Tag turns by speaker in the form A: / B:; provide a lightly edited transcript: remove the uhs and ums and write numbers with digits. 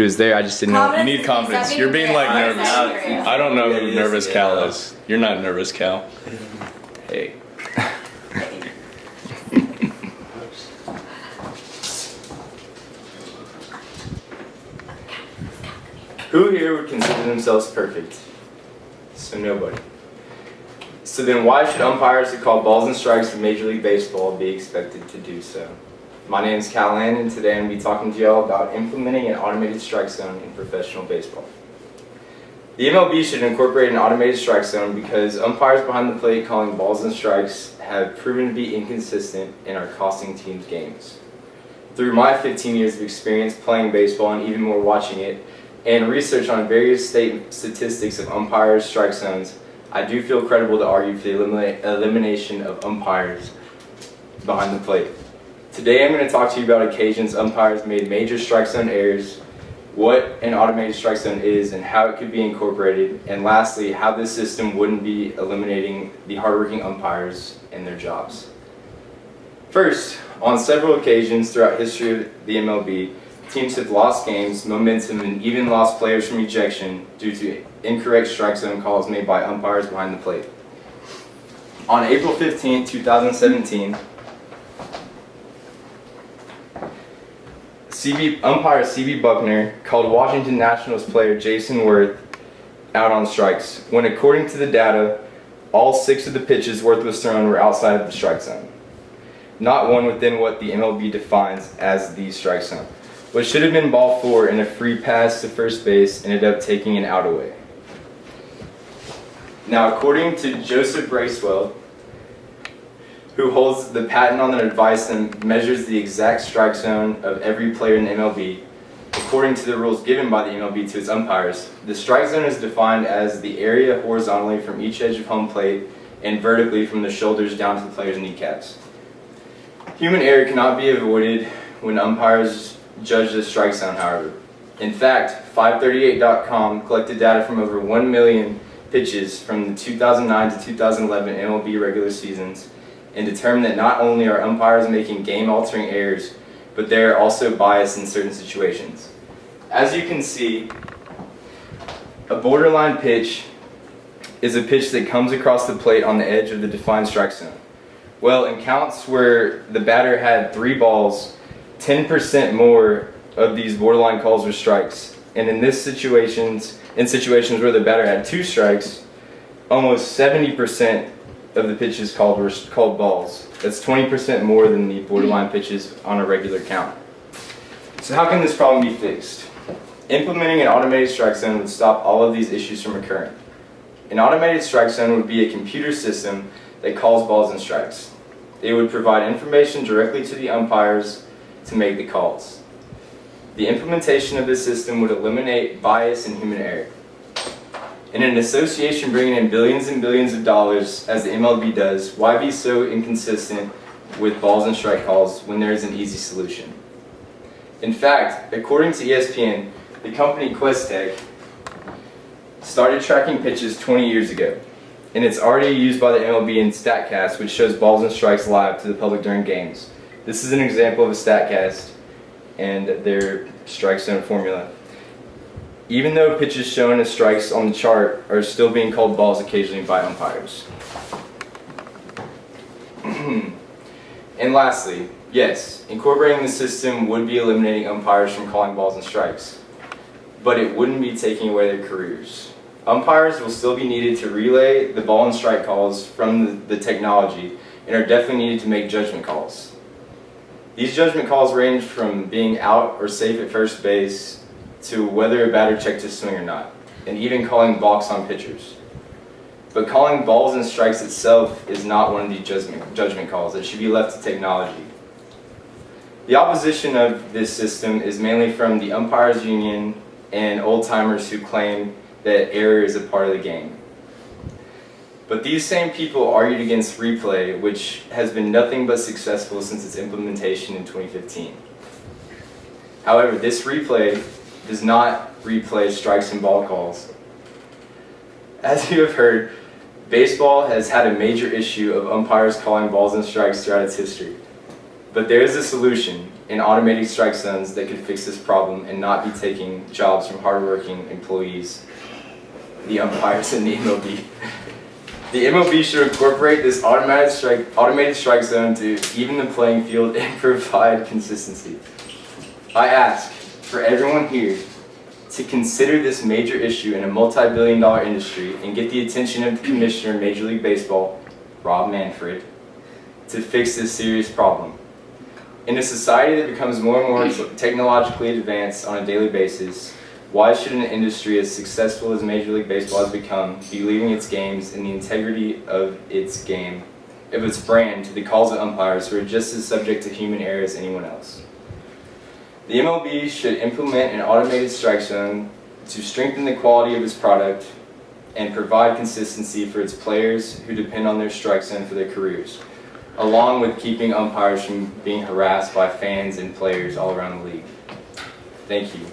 A: was there. I just didn't know.
B: You need confidence. You're being like nervous. I don't know who nervous Cal is. You're not nervous, Cal. Hey.
A: Who here would consider themselves perfect? So nobody. So then why should umpires who call balls and strikes in Major League Baseball be expected to do so? My name is Cal Land, and today I'm going to be talking to y'all about implementing an automated strike zone in professional baseball. The MLB should incorporate an automated strike zone because umpires behind the plate calling balls and strikes have proven to be inconsistent and are costing teams games. Through my 15 years of experience playing baseball and even more watching it, and research on various state statistics of umpires' strike zones, I do feel credible to argue for the elimination of umpires behind the plate. Today I'm going to talk to you about occasions umpires made major strike zone errors, what an automated strike zone is and how it could be incorporated, and lastly, how this system wouldn't be eliminating the hardworking umpires and their jobs. First, on several occasions throughout history of the MLB, teams have lost games, momentum, and even lost players from ejection due to incorrect strike zone calls made by umpires behind the plate. On April 15, 2017, umpire C.B. Buckner called Washington Nationals player Jason Worth out on strikes, when according to the data, all 6 of the pitches Worth was thrown were outside of the strike zone. Not one within what the MLB defines as the strike zone. What should have been ball 4 and a free pass to first base ended up taking an out away. Now, according to Joseph Bracewell, who holds the patent on the device and measures the exact strike zone of every player in the MLB, according to the rules given by the MLB to its umpires, the strike zone is defined as the area horizontally from each edge of home plate and vertically from the shoulders down to the player's kneecaps. Human error cannot be avoided when umpires judge the strike zone, however. In fact, 538.com collected data from over 1 million pitches from the 2009 to 2011 MLB regular seasons and determined that not only are umpires making game-altering errors, but they are also biased in certain situations. As you can see, a borderline pitch is a pitch that comes across the plate on the edge of the defined strike zone. Well, in counts where the batter had 3 balls, 10% more of these borderline calls were strikes. And in situations where the batter had 2 strikes, almost 70% of the pitches called were called balls. That's 20% more than the borderline pitches on a regular count. So how can this problem be fixed? Implementing an automated strike zone would stop all of these issues from occurring. An automated strike zone would be a computer system that calls balls and strikes. It would provide information directly to the umpires to make the calls. The implementation of this system would eliminate bias and human error. In an association bringing in billions and billions of dollars, as the MLB does, why be so inconsistent with balls and strike calls when there is an easy solution? In fact, according to ESPN, the company Questec started tracking pitches 20 years ago, and it's already used by the MLB in StatCast, which shows balls and strikes live to the public during games. This is an example of a StatCast and their strike zone formula. Even though pitches shown as strikes on the chart are still being called balls occasionally by umpires. And lastly, yes, incorporating the system would be eliminating umpires from calling balls and strikes, but it wouldn't be taking away their careers. Umpires will still be needed to relay the ball and strike calls from the technology and are definitely needed to make judgment calls. These judgment calls range from being out or safe at first base to whether a batter checked his swing or not, and even calling balks on pitchers. But calling balls and strikes itself is not one of these judgment calls. It should be left to technology. The opposition of this system is mainly from the umpires union and old-timers who claim that error is a part of the game. But these same people argued against replay, which has been nothing but successful since its implementation in 2015. However, this replay does not replay strikes and ball calls. As you have heard, baseball has had a major issue of umpires calling balls and strikes throughout its history. But there is a solution, in automated strike zones that could fix this problem and not be taking jobs from hardworking employees, the umpires in the MLB. The MLB should incorporate this automated strike zone to even the playing field and provide consistency. I ask for everyone here to consider this major issue in a multi-billion-dollar industry and get the attention of the commissioner of Major League Baseball, Rob Manfred, to fix this serious problem. In a society that becomes more and more technologically advanced on a daily basis, why should an industry as successful as Major League Baseball has become be leaving its games and the integrity of its game, of its brand, to the calls of umpires who are just as subject to human error as anyone else? The MLB should implement an automated strike zone to strengthen the quality of its product and provide consistency for its players who depend on their strike zone for their careers, along with keeping umpires from being harassed by fans and players all around the league. Thank you.